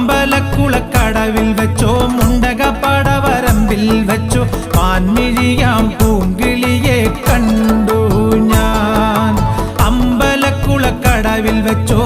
അമ്പലക്കുളക്കടവിൽ വെച്ചോ മുണ്ടകപ്പടവരമ്പിൽ വെച്ചോ മാൻമിഴിയാം പൂങ്കിളിയെ കണ്ടു ഞാൻ. അമ്പലക്കുളക്കടവിൽ വെച്ചോ